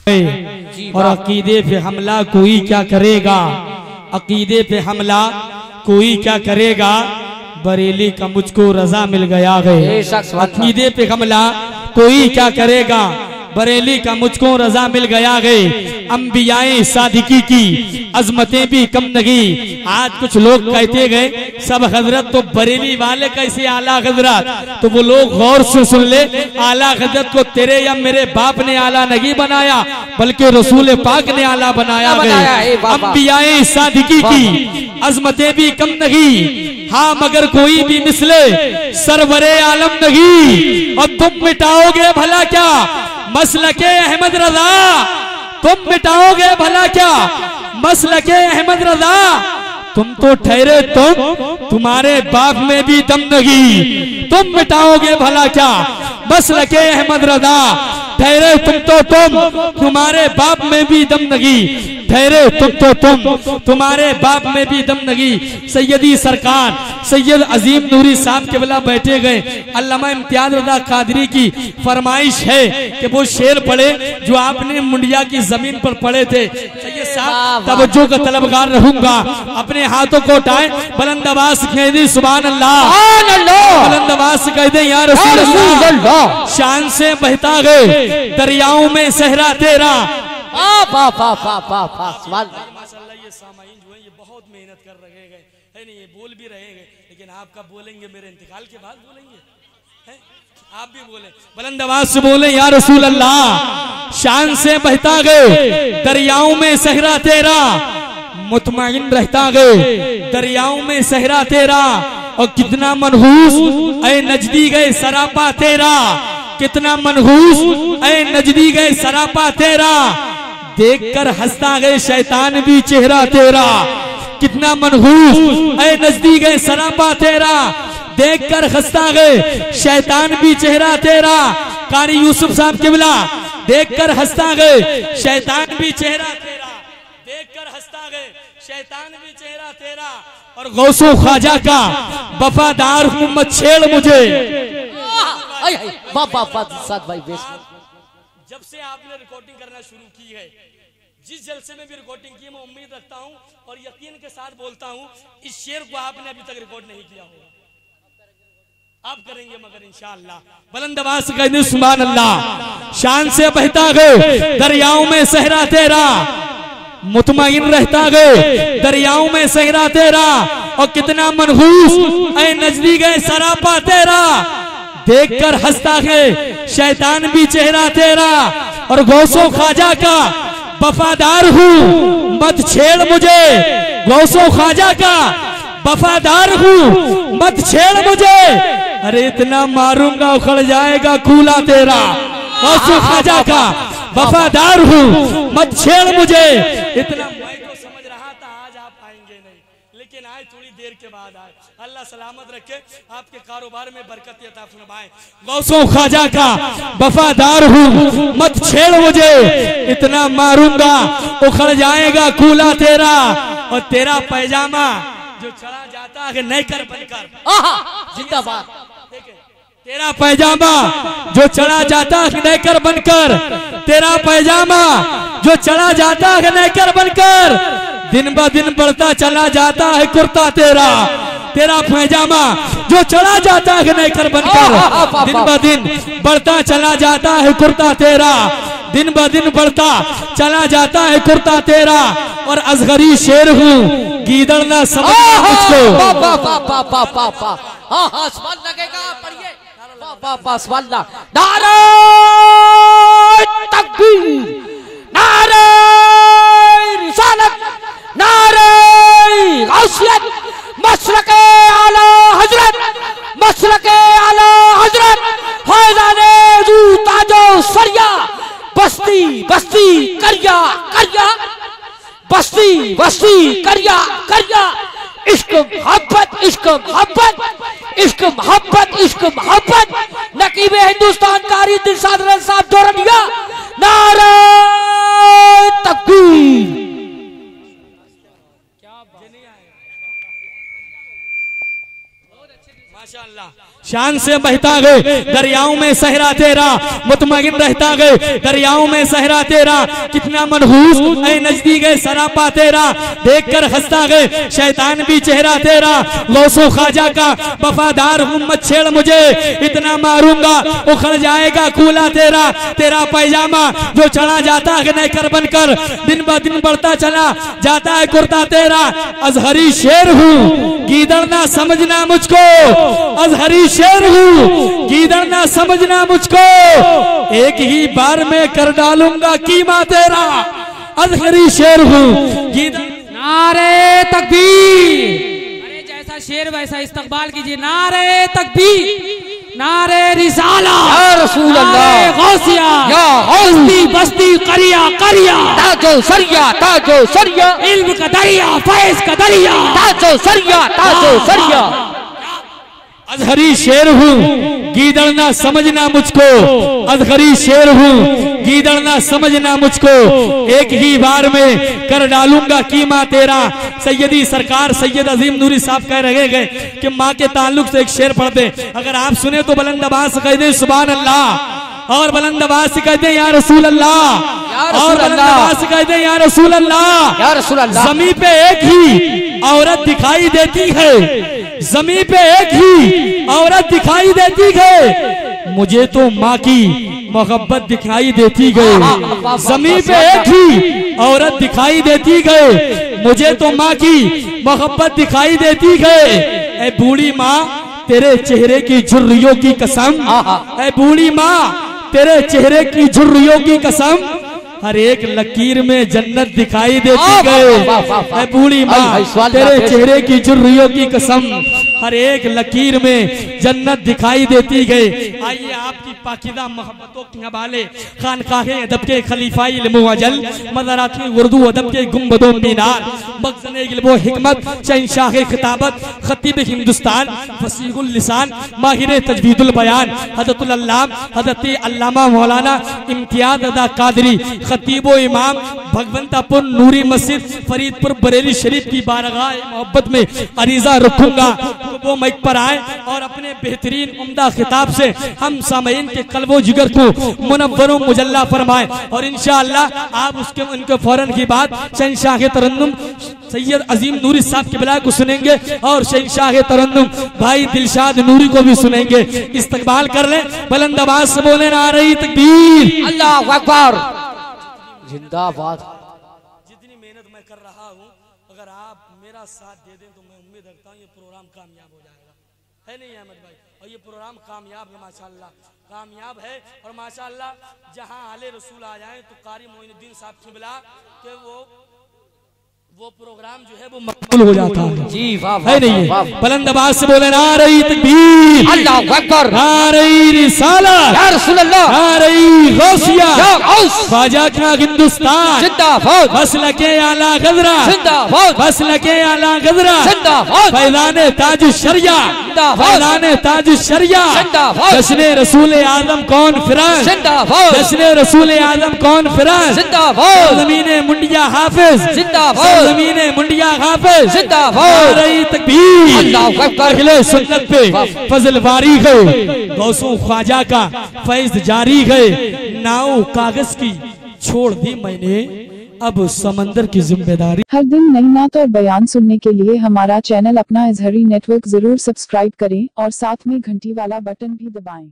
और अकीदे पे हमला कोई क्या करेगा, अकीदे पे हमला कोई क्या करेगा, बरेली का मुझको रजा मिल गया है। अकीदे पे हमला कोई क्या करेगा, बरेली का मुझको रजा मिल गया है। अंबियाए सादिकी की अजमतें भी कम नहीं। आज कुछ लोग कहते गए सब हजरत तो बरेली वाले कैसे आला हजरत, तो वो लोग गौर से सुन ले, आला हजरत को तेरे या मेरे बाप ने आला नहीं बनाया, बल्कि रसूल पाक ने आला बनाया है। अंबियाए सादिकी की अजमतें भी कम नहीं, हाँ मगर कोई भी मिसले सरवरे आलम नहीं। और तुम मिटाओगे भला क्या मसलके अहमद रजा, तुम मिटाओगे भला क्या मसलके अहमद रजा। तुम तो ठहरे तुम्हारे बाप में भी दम नहीं, तुम मिटाओगे भला क्या मसलके अहमद रजा। ठहरे तुम्हारे बाप में भी दम नहीं, ठहरे तुम्हारे बाप में भी दम नहीं। सैयदी सरकार सैयद अजीम नूरी साहब के बला बैठे गए। अल्लामा इम्तियाज रजा कादरी की फरमाइश है कि वो शेर पढ़े जो आपने मुंडिया की जमीन पर पढ़े थे। सैयद साहब तवज्जो का तलबगार रहूंगा, अपने हाथों को उठाए, बुलंद आवाज से कह दे सुभान अल्लाह, बुलंद आवाज से कह दे या रसूल अल्लाह। शान से बहता गए दरियाओं में सहरा तेरा। माशाल्लाह ये सामाईन जो है ये बहुत मेहनत कर रहे हैं, है नहीं, ये बोल भी रहे हैं, लेकिन आप कब बोलेंगे, मेरे इंतकाल के बाद बोलेंगे, है? आप भी बोले, बुलंद आवाज से बोले या रसूल अल्लाह। शान से बहता गए दरियाओं में सहरा तेरा, मुतमईन रहता गए दरियाओं में सहरा तेरा। और कितना मनहूस ऐ नजदी गए सरापा तेरा, कितना मनहूस ऐ नजदी गए सरापा तेरा। देखकर हंसता गए शैतान भी चेहरा तेरा, कितना मनहूस ऐ नजदी गए सरापा तेरा। देखकर हंसता गए शैतान भी चेहरा तेरा। कारी यूसुफ साहब किबला देखकर हंसता गए शैतान भी चेहरा तेरा, देखकर हंसता गए शैतान भी चेहरा तेरा। और गौसो ख्वाजा का वफादार हूँ मत छेड़ मुझे। जब से आपने रिकॉर्डिंग करना शुरू की है, जिस जलसे में भी रिकॉर्डिंग की, मैं उम्मीद रखता हूं और यकीन के साथ बोलता हूं इस शेर को आपने अभी तक रिकॉर्ड नहीं किया होगा, आप करेंगे मगर इंशाअल्लाह। बुलंद आवाज से कह दे सुभान अल्लाह। शान से बहता गए दरियाओं में सहरा तेरा, मुतमईन रहता गए दरियाओं में सहरा तेरा। और कितना मनहूस ऐ नजदी गए सरापा तेरा। देखकर हंसता है शैतान भी चेहरा तेरा। और गौसो ख्वाजा का वफादार हूँ मत छेड़ मुझे, गौसो ख्वाजा का वफादार हूँ मत छेड़ मुझे। अरे इतना मारूंगा उखड़ जाएगा कूला तेरा। गौसो ख्वाजा का वफादार हूँ मत छेड़ मुझे। इतना मैं तो समझ रहा था आज आप आएंगे नहीं, लेकिन आए थोड़ी देर के बाद आए। अल्लाह सलामत रखे, आपके कारोबार में बरकत अता फरमाए। गौसो ख्वाजा का वफादार हूँ मत छेड़ मुझे, इतना मारूंगा उखड़ जाएगा कूला तेरा। और तेरा पैजामा जो चढ़ा जाता है नैकर बनकर, जिंदाबाद। तेरा पैजामा जो चढ़ा जाता है नैकर बनकर, तेरा पैजामा जो चढ़ा जाता है नैकर बनकर, दिन ब दिन बढ़ता चला जाता है कुर्ता तेरा। तेरा पैजामा जो चढ़ा जाता है नैकर बनकर, दिन ब दिन बढ़ता चला जाता है कुर्ता तेरा। दिन ब दिन बढ़ता चला जाता है कुर्ता तेरा। और असगरी शेर हूँ गीदड़ ना समझना मुझको। नारे तकबीर, नारे रिसालत, नारे गौसियत, मशरक़े आला हजरत, मशरक़े आला हजरत, फैज़ाने ज़ू ताजो सरिया, बस्ती बस्ती करिया करिया, बस्ती बस्ती करिया करिया। इश्क मोहब्बत, इश्क मोहब्बत, इश्क मोहब्बत, इश्क मोहब्बत। नकीबे हिंदुस्तान कारी दिलशाद रज़ा साहब दोरनिया, नारे तकबीर। माशाअल्लाह। शान से बहता गए दरियाओं में सहरा तेरा, मुतमगिन रहता गए दरियाओं में सहरा तेरा, कितना मनहूस ऐ नजदीक गए सरापा तेरा, देखकर हंसता गए शैतान भी चेहरा तेरा, गौसो ख्वाजा का वफादार हूँ मत छेड़ मुझे, इतना मारूंगा उखड़ जाएगा कूला तेरा, तेरा पैजामा जो चढ़ा जाता है नैकर बनकर, दिन ब दिन बढ़ता चला जाता है कुर्ता तेरा, अजहरी शेर हूँ गीदड़ ना समझना मुझको, अजहरी शेर हूँ गीदड़ ना समझना मुझको, एक ही बार में कर डालूंगा कीमा तेरा, अजहरी शेर हूँ गीदड़। नारे तकबीर, अरे जैसा शेर वैसा इस्तकबाल कीजिए, नारे तकबीर, नारे रिसाला या रसूल अल्लाह, गौसिया या बस्ती बस्ती करिया करिया, ताजो सरिया, ताजो सरिया, इल्म का दरिया फैज का दरिया, ताजो सरिया, ताजो सरिया। अजहरी शेर हूँ गीदड़ ना समझना मुझको, अजहरी शेर हूँ गीदड़ ना समझना मुझको, एक ही बार में कर डालूंगा कीमा तेरा। सैयदी सरकार सैयद अजीम नूरी साहब कह रहे गए कि माँ के ताल्लुक से एक शेर पढ़ दे, अगर आप सुने तो बुलंद आवाज से कह दे सुभान अल्लाह, और बुलंद आवाज से कह दे या रसूल अल्लाह, और बुलंद आवाज से कह दे या रसूल अल्लाह, या रसूल अल्लाह। जमीन पे एक ही औरत दिखाई देती है, जमीन पे एक ही औरत दिखाई देती है, मुझे तो माँ की मोहब्बत दिखाई देती गई, जमीन पे एक ही औरत दिखाई देती गई, मुझे तो माँ की मोहब्बत दिखाई देती गई। ऐ बूढ़ी माँ तेरे चेहरे की झुर्रियों की कसम, ऐ बूढ़ी माँ तेरे चेहरे की झुर्रियों की कसम, हर एक लकीर में जन्नत दिखाई देती गए। बूढ़ी माँ तेरे चेहरे की झुर्रियों की कसम, हर एक लकीर में जन्नत दिखाई देती गई। आइए आपकी पाकीज़ा मोहब्बतों के हवाले खानकाहे अदब के खलीफा इल्म अजल, मज़ारात उर्दू अदब के गुंबदों मीनार, मखज़न इल्म व हिकमत, शहंशाह खिताबत, खतीब हिंदुस्तान, फसीहुल लिसान, माहिर तजवीदुल बयान, हज़रतुल अल्लामा हज़रत अल्लामा मौलाना इम्तियाज अदा कादरी खतीबो इमाम भगवंतापुर नूरी मस्जिद फरीदपुर बरेली शरीफ की बारगाह मोहब्बत में अरीजा रखूंगा, तो वो माइक पर आए और अपने बेहतरीन उम्दा खिताब से हम सामईन के कल्बो जिगर को मुनव्वरो मुजल्ला फरमाए। और इंशाअल्लाह आप उसके उनके फौरन की बात शहंशाह तरन्नुम सैयद अजीम नूरी साहब के बिला को सुनेंगे और शहंशाह तरन्नुम भाई दिलशाद नूरी को भी सुनेंगे। इस्तकबाल कर ले, बुलंद आवाज से बोले नारे तकबीर, अल्लाहु अकबर, जिंदाबाद। जितनी मेहनत मैं कर रहा हूँ, अगर आप मेरा साथ दे दें तो मैं उम्मीद रखता हूँ ये प्रोग्राम कामयाब हो जाएगा, है नहीं अहमद भाई? और ये प्रोग्राम कामयाब है माशाल्लाह, कामयाब है। और माशाल्लाह जहाँ आले रसूल आ जाए तो कारी मोइनुद्दीन साहब की बिला के वो प्रोग्राम जो है वो मकबूल हो जाता है। जी वाह, है नहीं? बुलंद आवाज से बोले नारे तकबीर, अल्लाहु अकबर, नारे रिसालत, या रसूल अल्लाह, नारे गौसिया, या गौस, ख्वाजा का हिंदुस्तान जिंदाबाद, मसलके आला गजरा, जिंदाबाद, मसलके आला गजरा, जिंदाबाद, फैज़ाने ताज शरिया, फैज़ाने ताज शरिया, जिंदाबाद, जश्न रसूल आजम कॉन्फ्रेंस, जिंदाबाद, जश्न रसूल आजम कॉन्फ्रेंस, जिंदाबाद, ज़मीने मुंडिया हाफिज, जिंदाबाद, ज़मीने मुंडिया हाफिज, जिंदाबाद, नारे तकबीर, अल्लाहु अकबर, अहले सुन्नत पे फजल वारी है, गौसो ख्वाजा का फैज जारी है, नाव कागज की छोड़ दी मैंने, अब समंदर की जिम्मेदारी। हर दिन नई नात और बयान सुनने के लिए हमारा चैनल अपना इजहरी नेटवर्क जरूर सब्सक्राइब करें और साथ में घंटी वाला बटन भी दबाएं।